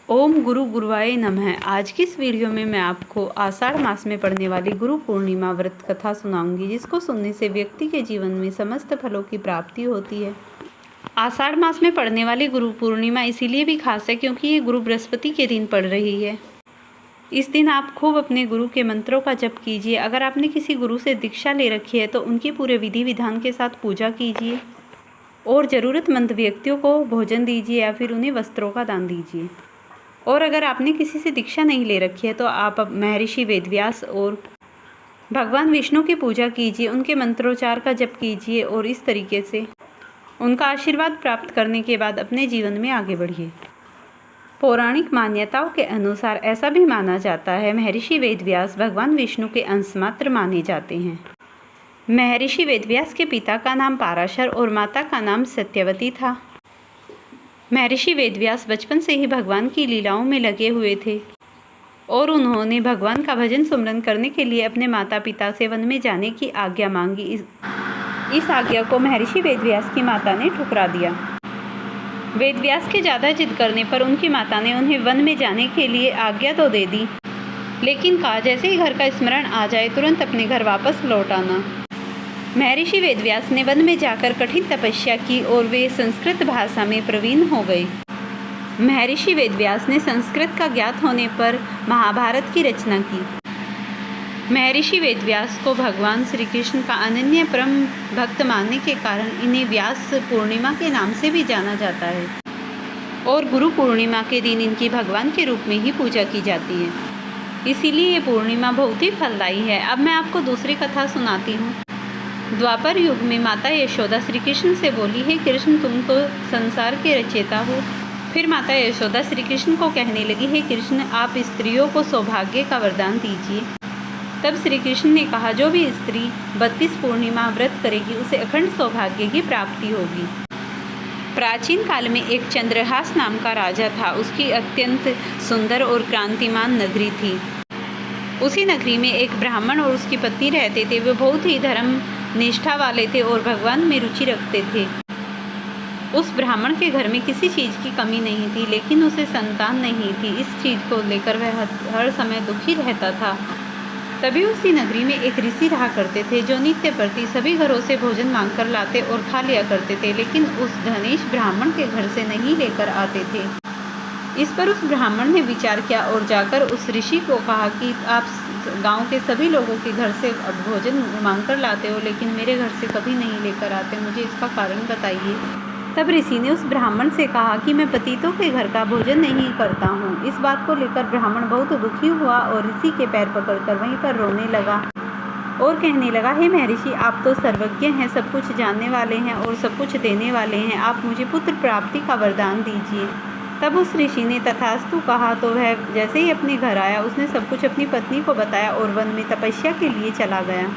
ओम गुरु गुरुवाय नमः। आज की इस वीडियो में मैं आपको आषाढ़ मास में पड़ने वाली गुरु पूर्णिमा व्रत कथा सुनाऊंगी, जिसको सुनने से व्यक्ति के जीवन में समस्त फलों की प्राप्ति होती है। आषाढ़ मास में पड़ने वाली गुरु पूर्णिमा इसीलिए भी खास है क्योंकि ये गुरु बृहस्पति के दिन पड़ रही है। इस दिन आप खूब अपने गुरु के मंत्रों का जप कीजिए। अगर आपने किसी गुरु से दीक्षा ले रखी है तो उनकी पूरे विधि विधान के साथ पूजा कीजिए और ज़रूरतमंद व्यक्तियों को भोजन दीजिए या फिर उन्हें वस्त्रों का दान दीजिए। और अगर आपने किसी से दीक्षा नहीं ले रखी है तो आप महर्षि वेदव्यास और भगवान विष्णु की पूजा कीजिए, उनके मंत्रोच्चार का जप कीजिए और इस तरीके से उनका आशीर्वाद प्राप्त करने के बाद अपने जीवन में आगे बढ़िए। पौराणिक मान्यताओं के अनुसार ऐसा भी माना जाता है महर्षि वेदव्यास भगवान विष्णु के अंश मात्र माने जाते हैं। महर्षि वेदव्यास के पिता का नाम पाराशर और माता का नाम सत्यवती था। महर्षि वेदव्यास बचपन से ही भगवान की लीलाओं में लगे हुए थे और उन्होंने भगवान का भजन सुमरन करने के लिए अपने माता पिता से वन में जाने की आज्ञा मांगी। इस आज्ञा को महर्षि वेदव्यास की माता ने ठुकरा दिया। वेदव्यास के ज़्यादा जिद करने पर उनकी माता ने उन्हें वन में जाने के लिए आज्ञा तो दे दी, लेकिन कहा जैसे ही घर का स्मरण आ जाए तुरंत अपने घर वापस लौट आना। महर्षि वेदव्यास ने वन में जाकर कठिन तपस्या की और वे संस्कृत भाषा में प्रवीण हो गए। महर्षि वेदव्यास ने संस्कृत का ज्ञात होने पर महाभारत की रचना की। महर्षि वेदव्यास को भगवान श्री कृष्ण का अनन्य परम भक्त मानने के कारण इन्हें व्यास पूर्णिमा के नाम से भी जाना जाता है और गुरु पूर्णिमा के दिन इनकी भगवान के रूप में ही पूजा की जाती है। इसीलिए ये पूर्णिमा बहुत ही फलदायी है। अब मैं आपको दूसरी कथा सुनाती हूँ। द्वापर युग में माता यशोदा श्री कृष्ण से बोली, हे कृष्ण, तुम तो संसार के रचयिता हो। फिर माता यशोदा श्री कृष्ण को कहने लगी, हे कृष्ण, आप स्त्रियों को सौभाग्य का वरदान दीजिए। तब श्री कृष्ण ने कहा, जो भी स्त्री 32 पूर्णिमा व्रत करेगी उसे अखंड सौभाग्य की प्राप्ति होगी। प्राचीन काल में एक चंद्रहास नाम का राजा था। उसकी अत्यंत सुंदर और क्रांतिमान नगरी थी। उसी नगरी में एक ब्राह्मण और उसकी पत्नी रहते थे। वे बहुत ही धर्म निष्ठा वाले थे और भगवान में रुचि रखते थे। उस ब्राह्मण के घर में किसी चीज़ की कमी नहीं थी, लेकिन उसे संतान नहीं थी। इस चीज़ को लेकर वह हर समय दुखी रहता था। तभी उसी नगरी में एक ऋषि रहा करते थे जो नित्य प्रति सभी घरों से भोजन मांगकर लाते और खा लिया करते थे, लेकिन उस धनेश ब्राह्मण के घर से नहीं लेकर आते थे। इस पर उस ब्राह्मण ने विचार किया और जाकर उस ऋषि को कहा कि आप गांव के सभी लोगों के घर से भोजन मांगकर लाते हो, लेकिन मेरे घर से कभी नहीं लेकर आते, मुझे इसका कारण बताइए। तब ऋषि ने उस ब्राह्मण से कहा कि मैं पतितों के घर का भोजन नहीं करता हूँ। इस बात को लेकर ब्राह्मण बहुत दुखी हुआ और ऋषि के पैर पकड़कर वहीं पर रोने लगा और कहने लगा, हे महर्षि, आप तो सर्वज्ञ हैं, सब कुछ जानने वाले हैं और सब कुछ देने वाले हैं, आप मुझे पुत्र प्राप्ति का वरदान दीजिए। तब उस ऋषि ने तथास्तु कहा। तो वह जैसे ही अपने घर आया उसने सब कुछ अपनी पत्नी को बताया और वन में तपस्या के लिए चला गया।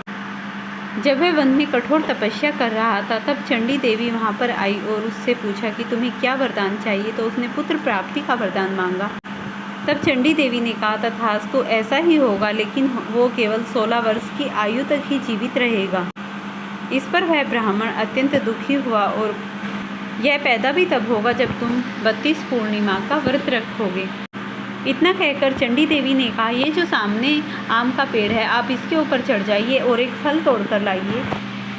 जब वह वन में कठोर तपस्या कर रहा था तब चंडी देवी वहां पर आई और उससे पूछा कि तुम्हें क्या वरदान चाहिए। तो उसने पुत्र प्राप्ति का वरदान मांगा। तब चंडी देवी ने कहा, तथास्तु, ऐसा ही होगा, लेकिन वो केवल 16 वर्ष की आयु तक ही जीवित रहेगा। इस पर वह ब्राह्मण अत्यंत दुखी हुआ और यह पैदा भी तब होगा जब तुम 32 पूर्णिमा का व्रत रखोगे। इतना कहकर चंडी देवी ने कहा, ये जो सामने आम का पेड़ है, आप इसके ऊपर चढ़ जाइए और एक फल तोड़ कर लाइए।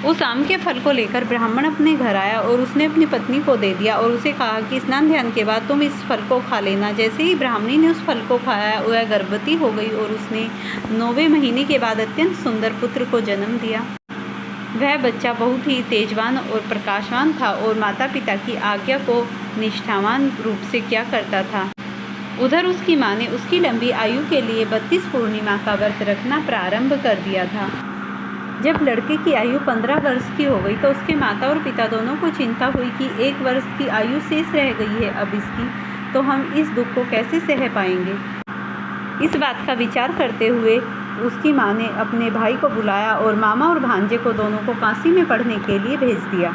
उस आम के फल को लेकर ब्राह्मण अपने घर आया और उसने अपनी पत्नी को दे दिया और उसे कहा कि स्नान ध्यान के बाद तुम इस फल को खा लेना। जैसे ही ब्राह्मणी ने उस फल को खाया वह गर्भवती हो गई और उसने 9वें महीने के बाद अत्यंत सुंदर पुत्र को जन्म दिया। वह बच्चा बहुत ही तेजवान और प्रकाशवान था और माता पिता की आज्ञा को निष्ठावान रूप से किया करता था। उधर उसकी माँ ने उसकी लंबी आयु के लिए 32 पूर्णिमा का व्रत रखना प्रारंभ कर दिया था। जब लड़के की आयु 15 वर्ष की हो गई तो उसके माता और पिता दोनों को चिंता हुई कि 1 वर्ष की आयु शेष रह गई है अब इसकी, तो हम इस दुख को कैसे सह पाएंगे। इस बात का विचार करते हुए उसकी माँ ने अपने भाई को बुलाया और मामा और भांजे को दोनों को काशी में पढ़ने के लिए भेज दिया।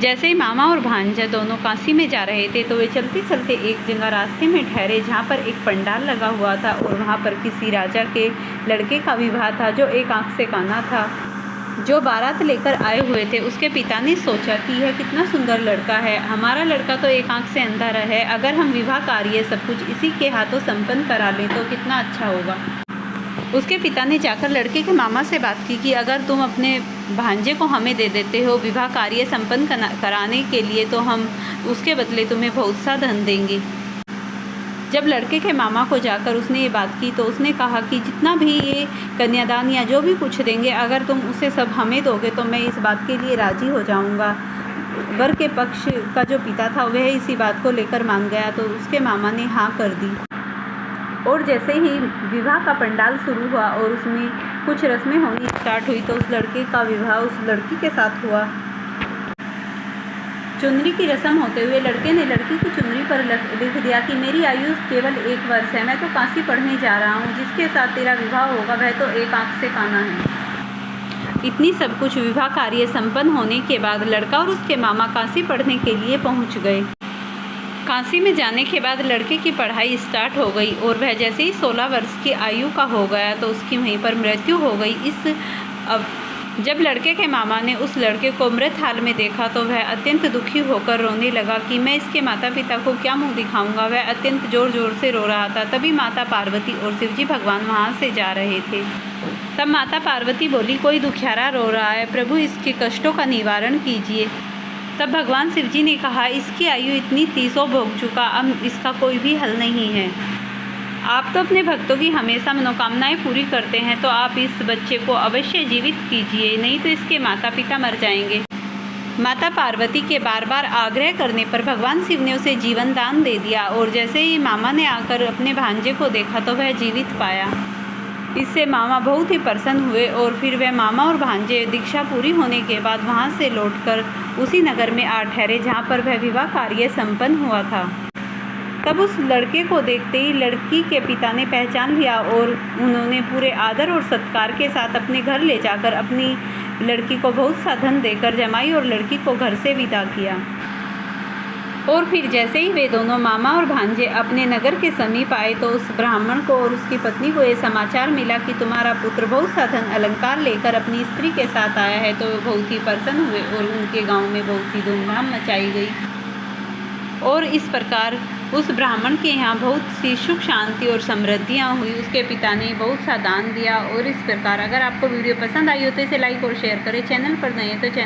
जैसे ही मामा और भांजा दोनों काशी में जा रहे थे तो वे चलते चलते एक जगह रास्ते में ठहरे जहाँ पर एक पंडाल लगा हुआ था और वहाँ पर किसी राजा के लड़के का विवाह था जो एक आंख से काना था। जो बारात लेकर आए हुए थे उसके पिता ने सोचा कि यह कितना सुंदर लड़का है, हमारा लड़का तो एक आंख से अंधा है, अगर हम विवाह कार्य सब कुछ इसी के हाथों संपन्न करा लें तो कितना अच्छा होगा। उसके पिता ने जाकर लड़के के मामा से बात की कि अगर तुम अपने भांजे को हमें दे देते हो विवाह कार्य संपन्न कराने के लिए तो हम उसके बदले तुम्हें बहुत सा धन देंगे। जब लड़के के मामा को जाकर उसने ये बात की तो उसने कहा कि जितना भी ये कन्यादान या जो भी कुछ देंगे अगर तुम उसे सब हमें दोगे तो मैं इस बात के लिए राज़ी हो जाऊंगा। वर के पक्ष का जो पिता था वह इसी बात को लेकर मान गया तो उसके मामा ने हाँ कर दी। और जैसे ही विवाह का पंडाल शुरू हुआ और उसमें कुछ रस्में होनी स्टार्ट हुई तो उस लड़के का विवाह उस लड़की के साथ हुआ। चुनरी की रस्म होते हुए लड़के ने लड़की की चुनरी पर लिख दिया कि मेरी आयु केवल 1 वर्ष है, मैं तो काशी पढ़ने जा रहा हूँ, जिसके साथ तेरा विवाह होगा वह तो एक आंख से काना है। इतनी सब कुछ विवाह कार्य संपन्न होने के बाद लड़का और उसके मामा काशी पढ़ने के लिए पहुँच गए। काशी में जाने के बाद लड़के की पढ़ाई स्टार्ट हो गई और वह जैसे ही 16 वर्ष की आयु का हो गया तो उसकी वहीं पर मृत्यु हो गई। जब लड़के के मामा ने उस लड़के को मृत हाल में देखा तो वह अत्यंत दुखी होकर रोने लगा कि मैं इसके माता पिता को क्या मुंह दिखाऊंगा। वह अत्यंत ज़ोर ज़ोर से रो रहा था। तभी माता पार्वती और शिवजी भगवान वहाँ से जा रहे थे। तब माता पार्वती बोली, कोई दुखियारा रो रहा है, प्रभु इसके कष्टों का निवारण कीजिए। तब भगवान शिवजी ने कहा, इसकी आयु इतनी 30 भोग चुका, अब इसका कोई भी हल नहीं है। आप तो अपने भक्तों की हमेशा मनोकामनाएं पूरी करते हैं, तो आप इस बच्चे को अवश्य जीवित कीजिए, नहीं तो इसके माता पिता मर जाएंगे। माता पार्वती के बार बार आग्रह करने पर भगवान शिव ने उसे जीवन दान दे दिया और जैसे ही मामा ने आकर अपने भांजे को देखा तो वह जीवित पाया। इससे मामा बहुत ही प्रसन्न हुए और फिर वह मामा और भांजे दीक्षा पूरी होने के बाद वहाँ से लौटकर उसी नगर में आ ठहरे जहाँ पर वह विवाह कार्य संपन्न हुआ था। तब उस लड़के को देखते ही लड़की के पिता ने पहचान लिया और उन्होंने पूरे आदर और सत्कार के साथ अपने घर ले जाकर अपनी लड़की को बहुत सा धन देकर जमाई और लड़की को घर से विदा किया। और फिर जैसे ही वे दोनों मामा और भांजे अपने नगर के समीप आए तो उस ब्राह्मण को और उसकी पत्नी को ये समाचार मिला कि तुम्हारा पुत्र बहुत सा धन अलंकार लेकर अपनी स्त्री के साथ आया है। तो वे बहुत ही प्रसन्न हुए और उनके गाँव में बहुत ही धूमधाम मचाई गई और इस प्रकार उस ब्राह्मण के यहाँ बहुत सी सुख शांति और समृद्धियाँ हुई। उसके पिता ने बहुत सा दान दिया और इस प्रकार अगर आपको वीडियो पसंद आई हो तो इसे लाइक और शेयर करें। चैनल पर नए हैं तो चैनल